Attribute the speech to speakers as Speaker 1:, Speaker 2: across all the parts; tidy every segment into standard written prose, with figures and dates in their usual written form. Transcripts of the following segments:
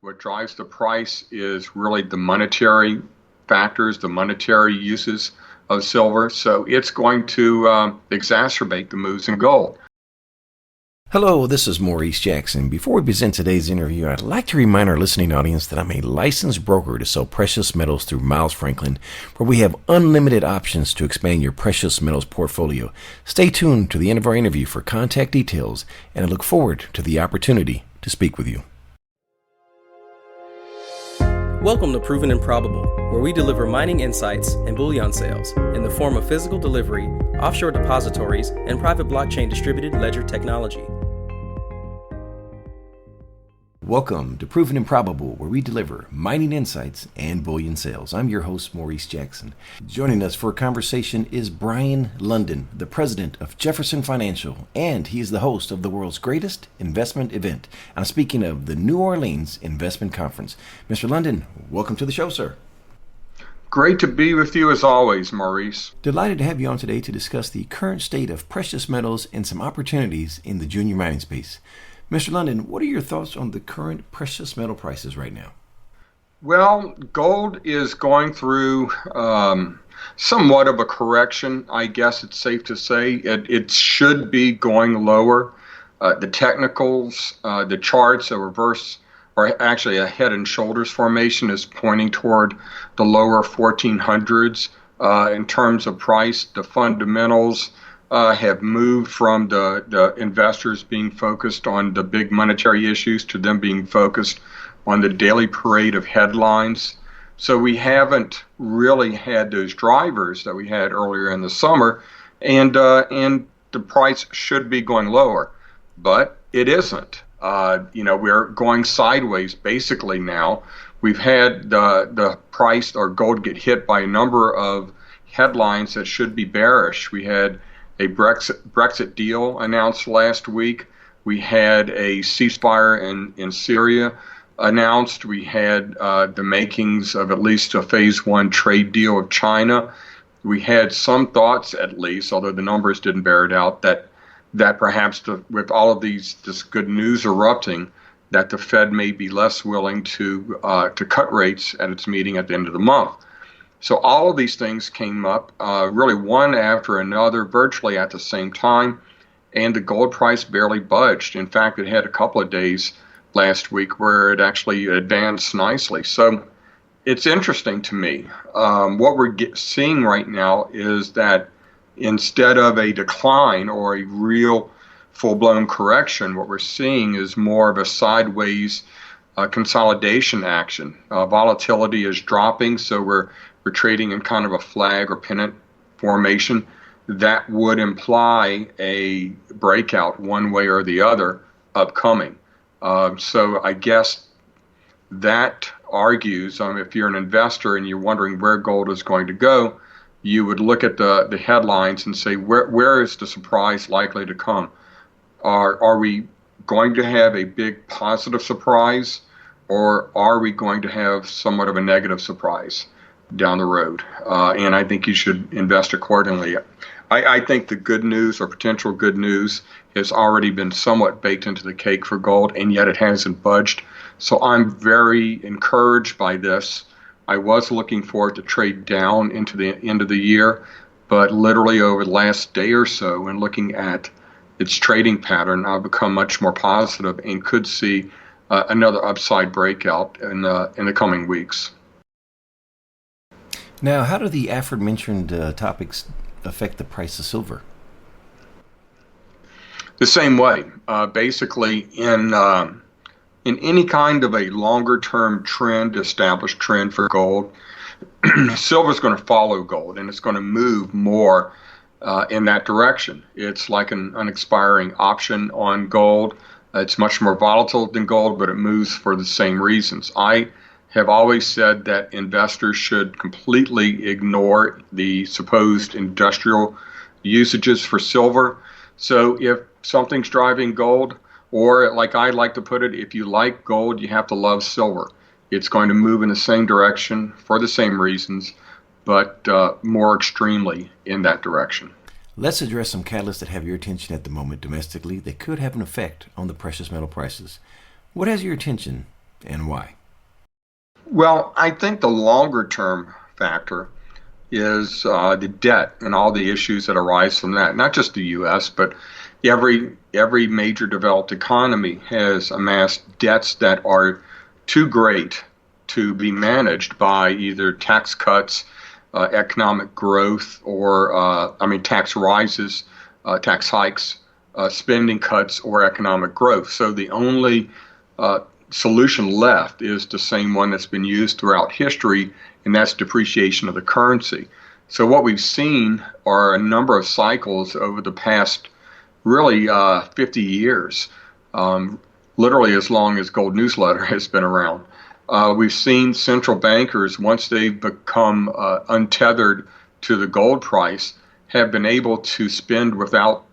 Speaker 1: What drives the price is really the monetary factors, the monetary uses of silver. So it's going to exacerbate the moves in gold.
Speaker 2: Hello, this is Maurice Jackson. Before we begin today's interview, I'd like to remind our listening audience that I'm a licensed broker to sell precious metals through Miles Franklin, where we have unlimited options to expand your precious metals portfolio. Stay tuned to the end of our interview for contact details, and I look forward to the opportunity to speak with you.
Speaker 3: Welcome to Proven and Probable, where we deliver mining insights and bullion sales in the form of physical delivery, offshore depositories, and private blockchain distributed ledger technology.
Speaker 2: Welcome to Proven and Probable, where we deliver mining insights and bullion sales. I'm your host, Maurice Jackson. Joining us for a conversation is Brien Lundin, the president of Jefferson Financial, and he's the host of the world's greatest investment event. I'm speaking of the New Orleans Investment Conference. Mr. Lundin, welcome to the show, sir.
Speaker 1: Great to be with you as always, Maurice.
Speaker 2: Delighted to have you on today to discuss the current state of precious metals and some opportunities in the junior mining space. Mr. Lundin, what are your thoughts on the current precious metal prices right now?
Speaker 1: Well, gold is going through somewhat of a correction. I guess it's safe to say it should be going lower. The technicals, the charts, a reverse, or actually a head and shoulders formation is pointing toward the lower 1400s in terms of price. The fundamentals have moved from the investors being focused on the big monetary issues to them being focused on the daily parade of headlines. So we haven't really had those drivers that we had earlier in the summer, and the price should be going lower, but it isn't. We're going sideways basically now. We've had the price or gold get hit by a number of headlines that should be bearish. We had a Brexit deal announced last week. We had a ceasefire in Syria announced. We had the makings of at least a phase one trade deal with China. We had some thoughts, at least, although the numbers didn't bear it out, that perhaps with all of this good news erupting, that the Fed may be less willing to cut rates at its meeting at the end of the month. So all of these things came up really one after another, virtually at the same time, and the gold price barely budged. In fact, it had a couple of days last week where it actually advanced nicely. So it's interesting to me. What we're seeing right now is that instead of a decline or a real full-blown correction, what we're seeing is more of a sideways consolidation action. Volatility is dropping, so we're trading in kind of a flag or pennant formation. That would imply a breakout one way or the other upcoming. So I guess that argues, if you're an investor and you're wondering where gold is going to go, you would look at the headlines and say, where is the surprise likely to come? Are we going to have a big positive surprise, or are we going to have somewhat of a negative surprise down the road? And I think you should invest accordingly. I think the good news or potential good news has already been somewhat baked into the cake for gold, and yet it hasn't budged. So I'm very encouraged by this. I was looking for it to trade down into the end of the year, but literally over the last day or so and looking at its trading pattern, I've become much more positive and could see another upside breakout in the coming weeks.
Speaker 2: Now, how do the aforementioned topics affect the price of silver?
Speaker 1: The same way. Basically, in any kind of a longer-term trend, established trend for gold, silver is going to follow gold, and it's going to move more in that direction. It's like an unexpiring option on gold. It's much more volatile than gold, but it moves for the same reasons. I have always said that investors should completely ignore the supposed industrial usages for silver. So if something's driving gold, or like I like to put it, if you like gold, you have to love silver. It's going to move in the same direction for the same reasons, but more extremely in that direction.
Speaker 2: Let's address some catalysts that have your attention at the moment domestically that could have an effect on the precious metal prices. What has your attention and why?
Speaker 1: Well, I think the longer term factor is the debt and all the issues that arise from that. Not just the U.S., but every major developed economy has amassed debts that are too great to be managed by either tax cuts, economic growth, or tax rises, tax hikes, spending cuts, or economic growth. So the only solution left is the same one that's been used throughout history, and that's depreciation of the currency. So what we've seen are a number of cycles over the past really 50 years, literally as long as Gold Newsletter has been around. We've seen central bankers, once they've become untethered to the gold price, have been able to spend without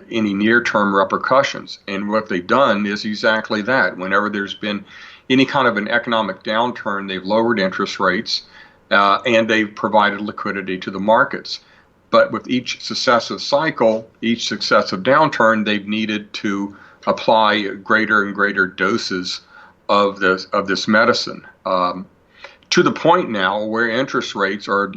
Speaker 1: any near-term repercussions. And what they've done is exactly that. Whenever there's been any kind of an economic downturn, they've lowered interest rates and they've provided liquidity to the markets. But with each successive cycle, each successive downturn, they've needed to apply greater and greater doses of this medicine, to the point now where interest rates are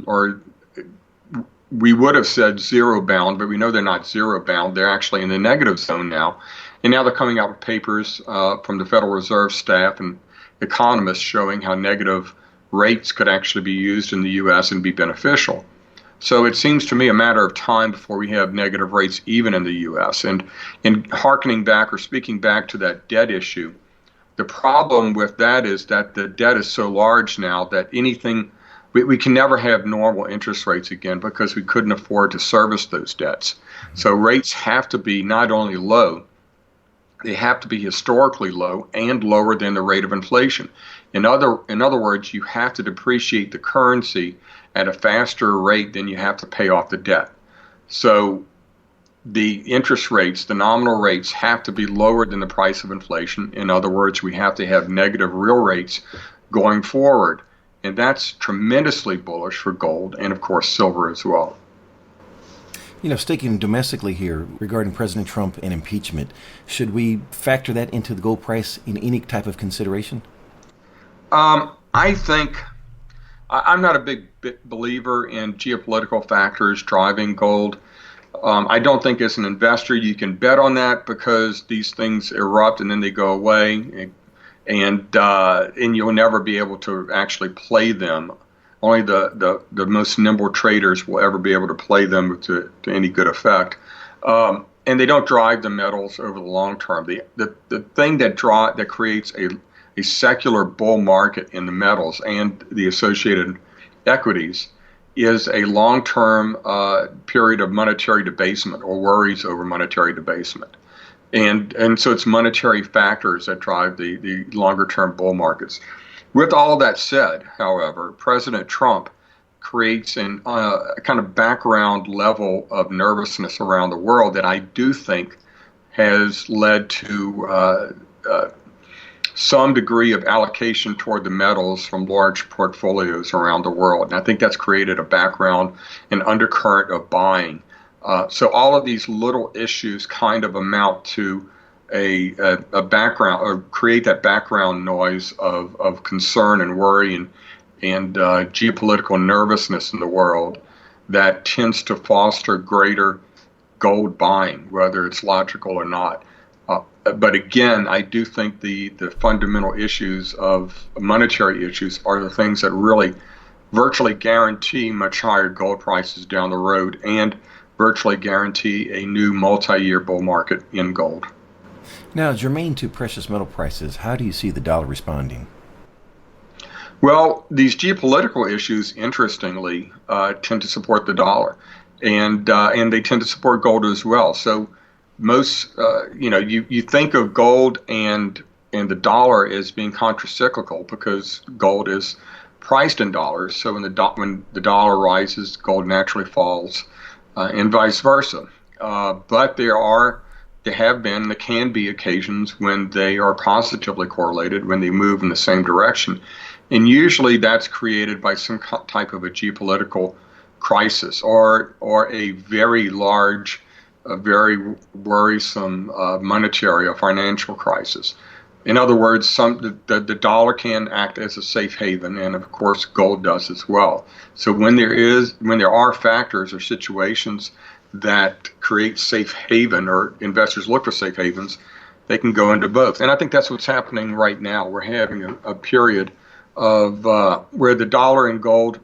Speaker 1: we would have said zero bound, but we know they're not zero bound. They're actually in the negative zone now. And now they're coming out with papers from the Federal Reserve staff and economists showing how negative rates could actually be used in the U.S. and be beneficial. So it seems to me a matter of time before we have negative rates even in the U.S. And in hearkening back or speaking back to that debt issue, the problem with that is that the debt is so large now that we can never have normal interest rates again because we couldn't afford to service those debts. So rates have to be not only low, they have to be historically low and lower than the rate of inflation. In other words, you have to depreciate the currency at a faster rate than you have to pay off the debt. So the interest rates, the nominal rates, have to be lower than the price of inflation. In other words, we have to have negative real rates going forward. And that's tremendously bullish for gold and, of course, silver as well.
Speaker 2: Sticking domestically here regarding President Trump and impeachment, should we factor that into the gold price in any type of consideration?
Speaker 1: I think I'm not a big believer in geopolitical factors driving gold. I don't think as an investor you can bet on that because these things erupt and then they go away, and you'll never be able to actually play them. Only the most nimble traders will ever be able to play them to any good effect. And they don't drive the metals over the long term. The thing that creates a secular bull market in the metals and the associated equities is a long-term period of monetary debasement or worries over monetary debasement. And so it's monetary factors that drive the longer-term bull markets. With all of that said, however, President Trump creates a kind of background level of nervousness around the world that I do think has led to some degree of allocation toward the metals from large portfolios around the world. And I think that's created a background, an undercurrent of buying. So all of these little issues kind of amount to a background, or create that background noise of concern and worry and geopolitical nervousness in the world that tends to foster greater gold buying, whether it's logical or not. But again, I do think the fundamental issues of monetary issues are the things that really virtually guarantee much higher gold prices down the road and virtually guarantee a new multi-year bull market in gold.
Speaker 2: Now, germane to precious metal prices, how do you see the dollar responding?
Speaker 1: Well, these geopolitical issues, interestingly, tend to support the dollar, and they tend to support gold as well. So most, you think of gold and the dollar as being contracyclical because gold is priced in dollars. So when the dollar rises, gold naturally falls, and vice versa. But there can be occasions when they are positively correlated, when they move in the same direction. And usually that's created by some type of a geopolitical crisis or a very large, a very worrisome monetary or financial crisis. In other words, the dollar can act as a safe haven, and of course, gold does as well. So when there are factors or situations that create safe haven, or investors look for safe havens, they can go into both. And I think that's what's happening right now. We're having a period of where the dollar and gold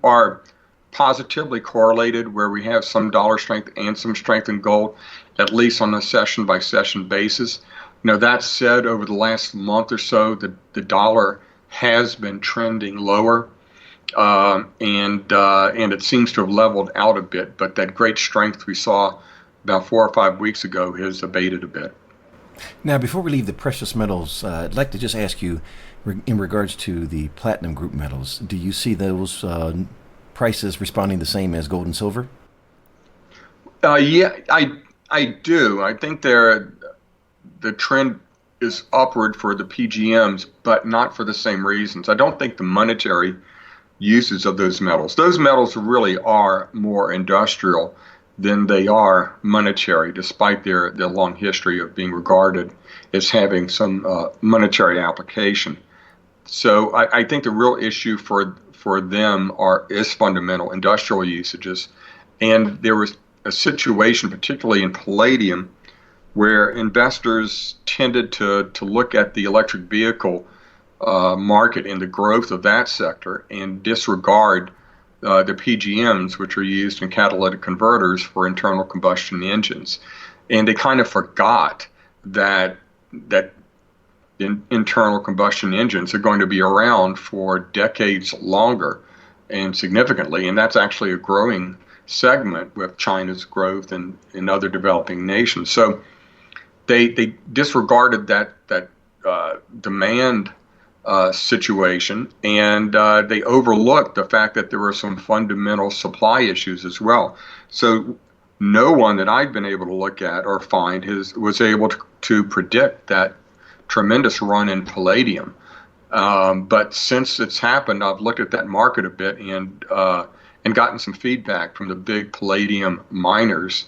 Speaker 1: are positively correlated, where we have some dollar strength and some strength in gold, at least on a session by session basis. That said, over the last month or so, the dollar has been trending lower, and it seems to have leveled out a bit. But that great strength we saw about 4 or 5 weeks ago has abated a bit.
Speaker 2: Now, before we leave the precious metals, I'd like to just ask you, in regards to the platinum group metals, do you see those prices responding the same as gold and silver?
Speaker 1: Yeah, I do. I think the trend is upward for the PGMs, but not for the same reasons. I don't think the monetary uses of those metals really are more industrial than they are monetary, despite their long history of being regarded as having some monetary application. So I think the real issue for them is fundamental industrial usages. And there was a situation, particularly in palladium, where investors tended to look at the electric vehicle market and the growth of that sector and disregard the PGMs, which are used in catalytic converters for internal combustion engines. And they kind of forgot that internal combustion engines are going to be around for decades longer and significantly, and that's actually a growing segment with China's growth and in other developing nations. So they disregarded that demand situation, and they overlooked the fact that there were some fundamental supply issues as well. So no one that I've been able to look at or find was able to predict that tremendous run in palladium. But since it's happened, I've looked at that market a bit and gotten some feedback from the big palladium miners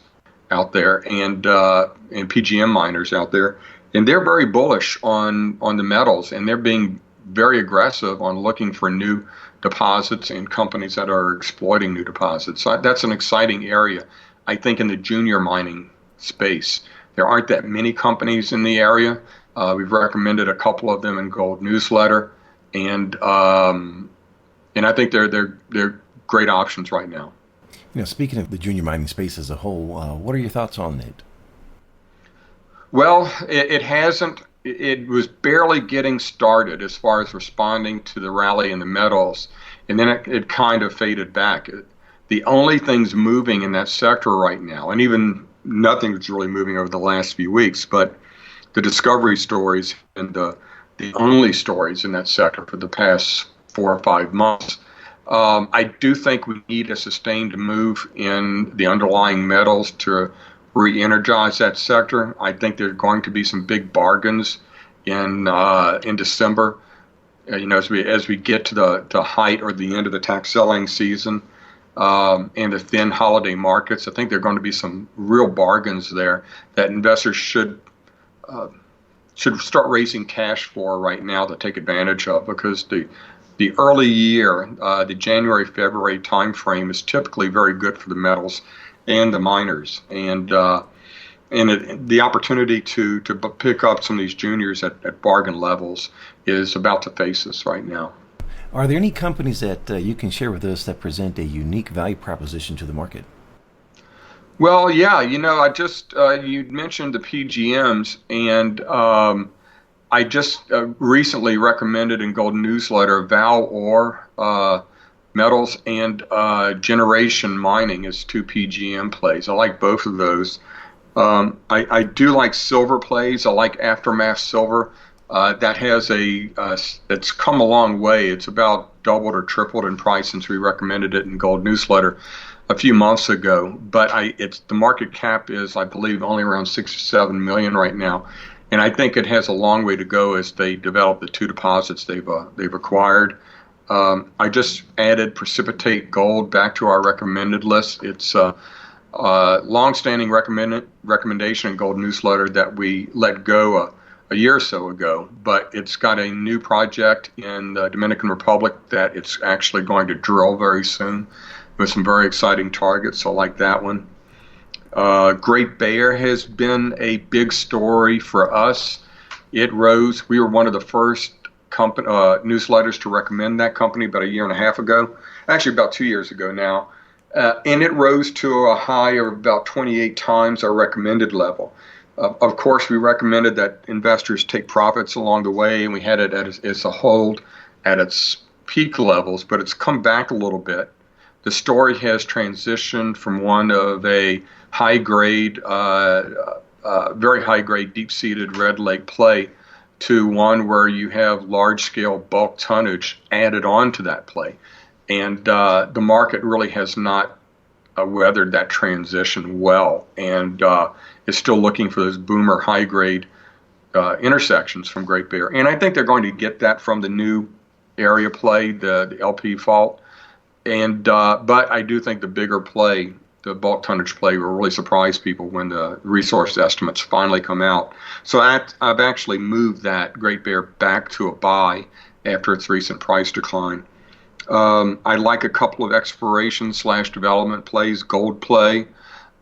Speaker 1: out there and PGM miners out there, and they're very bullish on the metals, and they're being very aggressive on looking for new deposits and companies that are exploiting new deposits. So that's an exciting area, I think, in the junior mining space. There aren't that many companies in the area. We've recommended a couple of them in Gold Newsletter, and I think they're great options right now.
Speaker 2: Speaking of the junior mining space as a whole, what are your thoughts on it?
Speaker 1: Well, it hasn't. It was barely getting started as far as responding to the rally in the metals, and then it kind of faded back. The only things moving in that sector right now, and even nothing's really moving over the last few weeks, but the discovery stories and the only stories in that sector for the past 4 or 5 months. I do think we need a sustained move in the underlying metals to re-energize that sector. I think there are going to be some big bargains in December. As we get to the height or the end of the tax selling season and the thin holiday markets, I think there are going to be some real bargains there that investors should start raising cash for right now to take advantage of, because the early year, the January-February timeframe is typically very good for the metals and the miners, and the opportunity to pick up some of these juniors at bargain levels is about to face us right now.
Speaker 2: Are there any companies that you can share with us that present a unique value proposition to the market?
Speaker 1: Well, yeah, I just you mentioned the PGMs, and I just recently recommended in Gold Newsletter Val Ore Metals and Generation Mining as 2 PGM plays. I like both of those. I do like silver plays. I like Aftermath Silver. That has it's come a long way. It's about doubled or tripled in price since we recommended it in Gold Newsletter a few months ago. But the market cap is, I believe, only around 6 or 7 million right now. And I think it has a long way to go as they develop the 2 deposits they've acquired. I just added Precipitate Gold back to our recommended list. It's a long-standing recommendation in Gold Newsletter that we let go a year or so ago, but it's got a new project in the Dominican Republic that it's actually going to drill very soon with some very exciting targets. So I like that one. Great Bear has been a big story for us. It rose. We were one of the first newsletters to recommend that company about a year and a half ago, actually about 2 years ago now. And it rose to a high of about 28 times our recommended level. Of course, we recommended that investors take profits along the way, and we had it as a hold at its peak levels, but it's come back a little bit. The story has transitioned from one of a high-grade, very high-grade, deep-seated Red Lake play to one where you have large-scale bulk tonnage added on to that play. And the market really has not weathered that transition well, and is still looking for those boomer high-grade intersections from Great Bear. And I think they're going to get that from the new area play, the LP fault. And but I do think the bigger play, the bulk tonnage play, will really surprise people when the resource estimates finally come out. So I've actually moved that Great Bear back to a buy after its recent price decline. I like a couple of exploration/development plays. Gold Play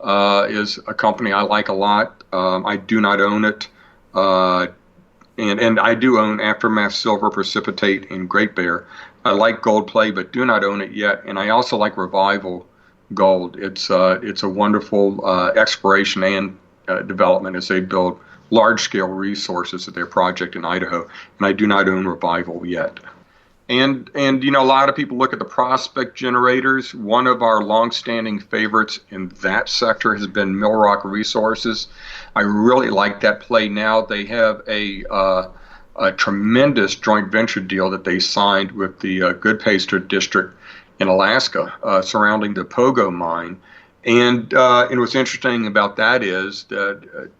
Speaker 1: is a company I like a lot. I do not own it. And I do own Aftermath Silver, Precipitate, and Great Bear. I like Gold Play, but do not own it yet. And I also like Revival Gold. It's a wonderful exploration and development as they build large-scale resources at their project in Idaho. And I do not own Revival yet. And you know, a lot of people look at the prospect generators. One of our long-standing favorites in that sector has been Mill Rock Resources. I really like that play now. They have a tremendous joint venture deal that they signed with the Goodpaster District in Alaska surrounding the Pogo mine. And what's interesting about that is that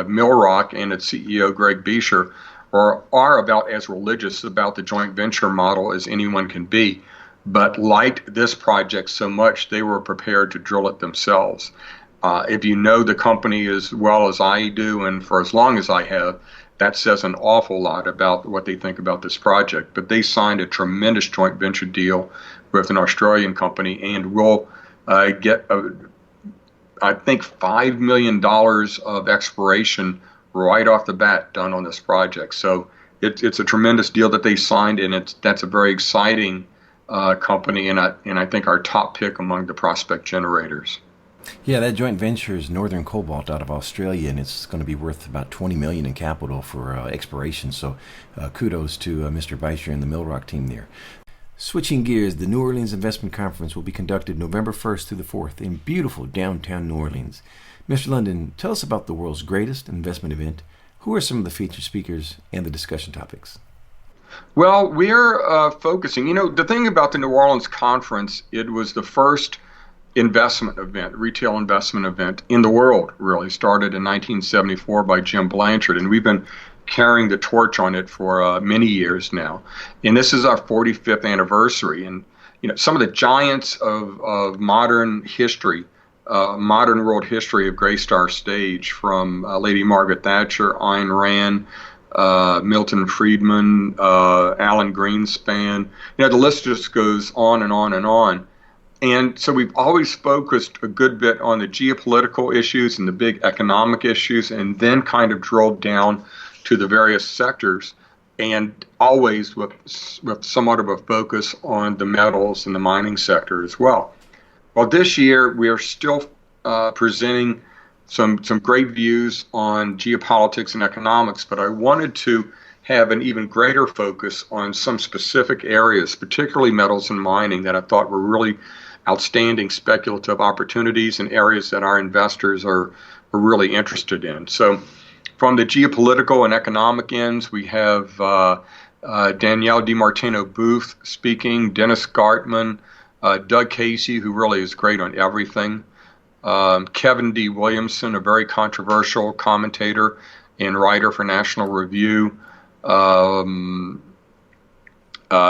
Speaker 1: Mill Rock and its CEO, Greg Beecher, are about as religious about the joint venture model as anyone can be, but liked this project so much they were prepared to drill it themselves. If you know the company as well as I do, and for as long as I have, that says an awful lot about what they think about this project. But they signed a tremendous joint venture deal with an Australian company and will get, I think, $5 million of exploration right off the bat done on this project. So it's a tremendous deal that they signed, and that's a very exciting company, and I think our top pick among the prospect generators.
Speaker 2: Yeah, that joint venture is Northern Cobalt out of Australia, and it's going to be worth about $20 million in capital for exploration. So kudos to Mr. Beischer and the Mill Rock team there. Switching gears, the New Orleans Investment Conference will be conducted November 1st through the 4th in beautiful downtown New Orleans. Mr. Lundin, tell us about the world's greatest investment event. Who are some of the featured speakers and the discussion topics?
Speaker 1: Well, we're focusing. You know, the thing about the New Orleans conference, it was the first investment event, retail investment event in the world, really. Started in 1974 by Jim Blanchard, and we've been carrying the torch on it for many years now. And this is our 45th anniversary. And, you know, some of the giants of modern history, modern world history have graced our stage, from Lady Margaret Thatcher, Ayn Rand, Milton Friedman, Alan Greenspan. You know, the list just goes on and on and on. And so we've always focused a good bit on the geopolitical issues and the big economic issues, and then kind of drilled down to the various sectors, and always with somewhat of a focus on the metals and the mining sector as well. Well, this year we are still presenting some great views on geopolitics and economics, but I wanted to have an even greater focus on some specific areas, particularly metals and mining, that I thought were really outstanding speculative opportunities and areas that our investors are really interested in. So from the geopolitical and economic ends, we have Danielle DiMartino Booth speaking, Dennis Gartman, Doug Casey, who really is great on everything, Kevin D. Williamson, a very controversial commentator and writer for National Review,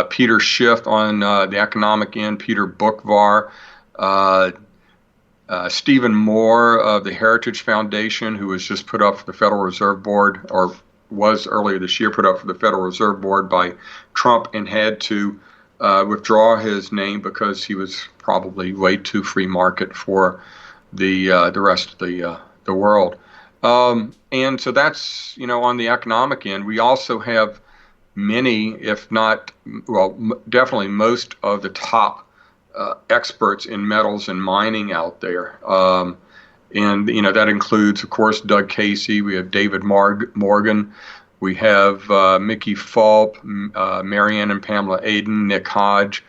Speaker 1: Peter Schiff on the economic end, Peter Bookvar, Stephen Moore of the Heritage Foundation, who was just put up for the Federal Reserve Board, or was earlier this year, put up for the Federal Reserve Board by Trump, and had to withdraw his name because he was probably way too free market for the rest of the world. And so that's, on the economic end. We also have many, if not, definitely most of the top experts in metals and mining out there. And that includes, of course, Doug Casey. We have David Morgan. We have Mickey Fulp, Marianne and Pamela Aden, Nick Hodge,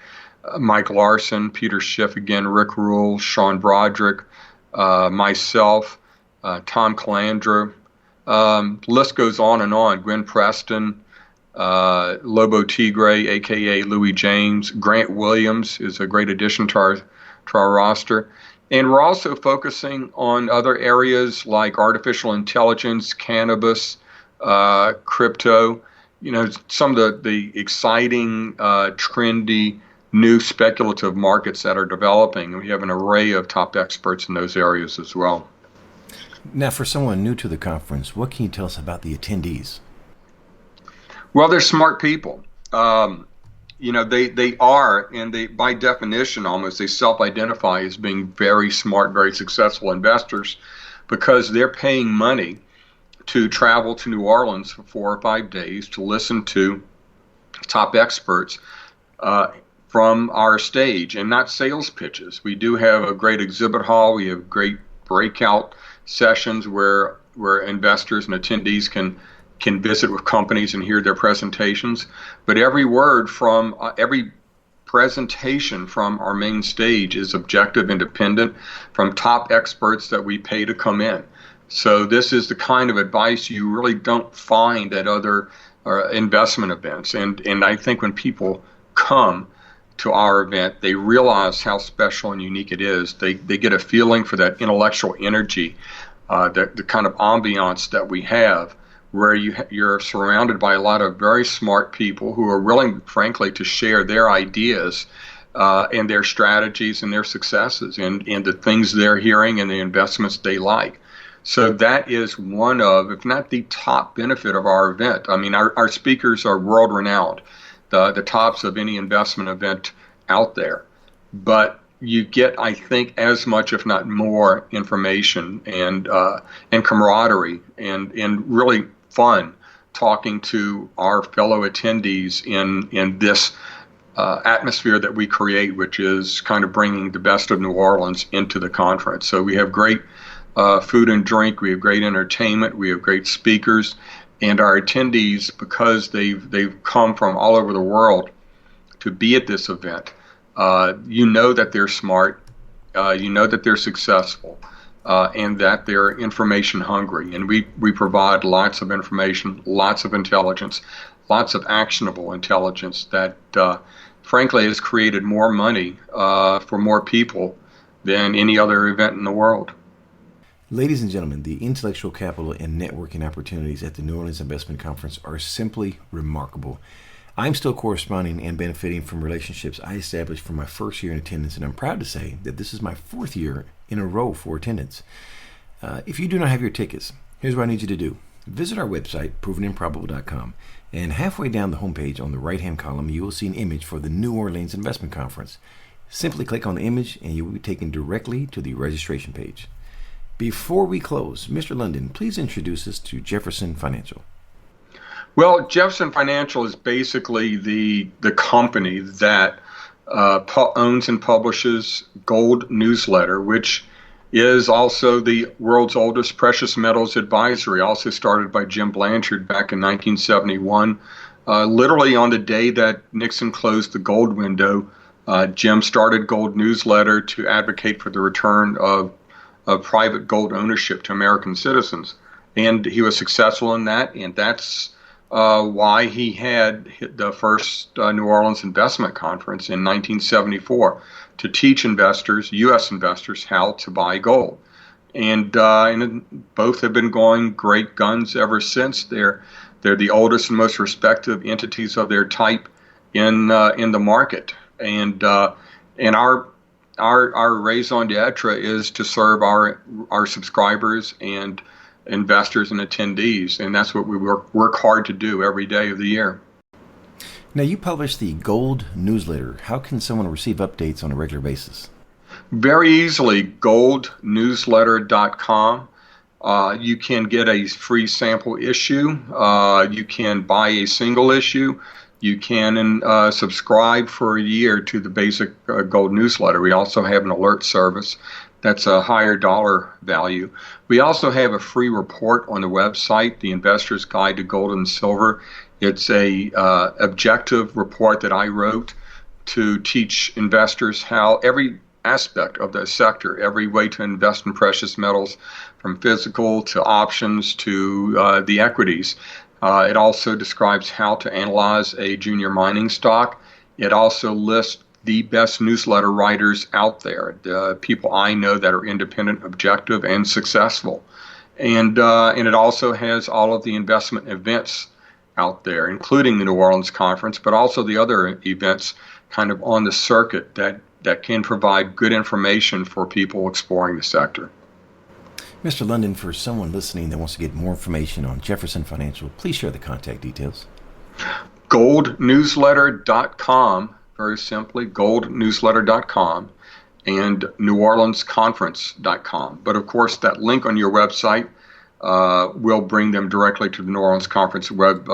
Speaker 1: Mike Larson, Peter Schiff again, Rick Rule, Sean Broderick, myself, Tom Calandra. List goes on and on. Gwen Preston, Lobo Tigre, a.k.a. Louis James. Grant Williams is a great addition to our roster. And we're also focusing on other areas like artificial intelligence, cannabis, crypto, some of the exciting, trendy, new speculative markets that are developing. And we have an array of top experts in those areas as well.
Speaker 2: Now, for someone new to the conference, what can you tell us about the attendees?
Speaker 1: Well, they're smart people. They are, and they, by definition, almost, they self-identify as being very smart, very successful investors because they're paying money to travel to New Orleans for 4 or 5 days to listen to top experts from our stage, and not sales pitches. We do have a great exhibit hall. We have great breakout sessions where investors and attendees can visit with companies and hear their presentations. But every word from every presentation from our main stage is objective, independent, from top experts that we pay to come in. So this is the kind of advice you really don't find at other investment events. And I think when people come to our event, they realize how special and unique it is. They get a feeling for that intellectual energy, the kind of ambiance that we have, where you're surrounded by a lot of very smart people who are willing, frankly, to share their ideas and their strategies and their successes and the things they're hearing and the investments they like. So that is one of, if not the top benefit of our event. I mean, our speakers are world-renowned, the tops of any investment event out there. But you get, I think, as much, if not more, information and camaraderie and really fun talking to our fellow attendees in this atmosphere that we create, which is kind of bringing the best of New Orleans into the conference. So we have great food and drink, we have great entertainment, we have great speakers, and our attendees, because they've come from all over the world to be at this event, that they're smart, that they're successful, and that they're information hungry. And we provide lots of information, lots of intelligence, lots of actionable intelligence that, frankly, has created more money for more people than any other event in the world.
Speaker 2: Ladies and gentlemen, the intellectual capital and networking opportunities at the New Orleans Investment Conference are simply remarkable. I'm still corresponding and benefiting from relationships I established from my first year in attendance, and I'm proud to say that this is my 4th year in a row for attendance. If you do not have your tickets, here's what I need you to do. Visit our website, provenimprobable.com, and halfway down the homepage on the right-hand column, you will see an image for the New Orleans Investment Conference. Simply click on the image and you will be taken directly to the registration page. Before we close, Mr. Lundin, please introduce us to Jefferson Financial.
Speaker 1: Well, Jefferson Financial is basically the company that owns and publishes Gold Newsletter, which is also the world's oldest precious metals advisory, also started by Jim Blanchard back in 1971. Literally on the day that Nixon closed the gold window, Jim started Gold Newsletter to advocate for the return of private gold ownership to American citizens. And he was successful in that, and that's why he had the first New Orleans Investment Conference in 1974 to teach investors, U.S. investors, how to buy gold. And both have been going great guns ever since. They're the oldest and most respected entities of their type in the market. And our raison d'etre is to serve our subscribers and investors and attendees. And that's what we work hard to do every day of the year.
Speaker 2: Now, you publish the Gold newsletter. How can someone receive updates on a regular basis?
Speaker 1: Very easily, goldnewsletter.com. You can get a free sample issue. You can buy a single issue. You can subscribe for a year to the basic Gold newsletter. We also have an alert service that's a higher dollar value. We also have a free report on the website, The Investor's Guide to Gold and Silver. It's a objective report that I wrote to teach investors how every aspect of the sector, every way to invest in precious metals, from physical to options to the equities. It also describes how to analyze a junior mining stock. It also lists the best newsletter writers out there, the people I know that are independent, objective, and successful. And it also has all of the investment events out there, including the New Orleans conference, but also the other events kind of on the circuit that can provide good information for people exploring the sector.
Speaker 2: Mr. Lundin, for someone listening that wants to get more information on Jefferson Financial, please share the contact details.
Speaker 1: Goldnewsletter.com, very simply, goldnewsletter.com, and neworleansconference.com. But of course, that link on your website will bring them directly to the New Orleans Conference web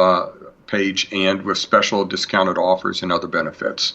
Speaker 1: page, and with special discounted offers and other benefits.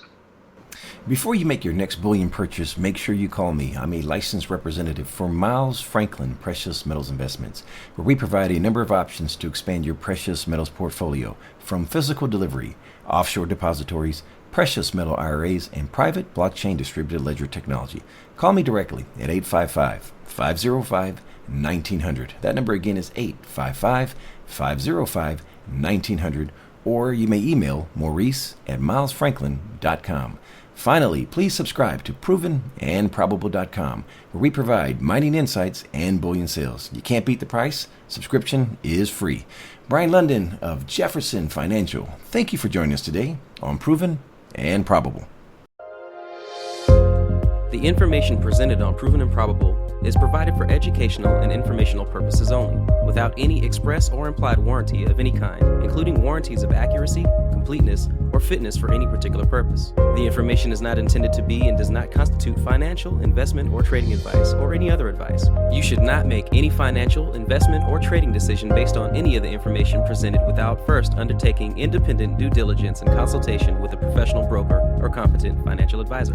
Speaker 2: Before you make your next bullion purchase, make sure you call me. I'm a licensed representative for Miles Franklin Precious Metals Investments, where we provide a number of options to expand your precious metals portfolio, from physical delivery, offshore depositories, precious metal IRAs, and private blockchain distributed ledger technology. Call me directly at 855-505-1900. That number again is 855-505-1900, or you may email Maurice at milesfranklin.com. Finally, please subscribe to provenandprobable.com, where we provide mining insights and bullion sales. You can't beat the price. Subscription is free. Brien Lundin of Jefferson Financial, thank you for joining us today on Proven and Probable.
Speaker 3: The information presented on Proven and Probable is provided for educational and informational purposes only, without any express or implied warranty of any kind, including warranties of accuracy, completeness, or fitness for any particular purpose. The information is not intended to be and does not constitute financial, investment, or trading advice, or any other advice. You should not make any financial, investment, or trading decision based on any of the information presented without first undertaking independent due diligence and consultation with a professional broker or competent financial advisor.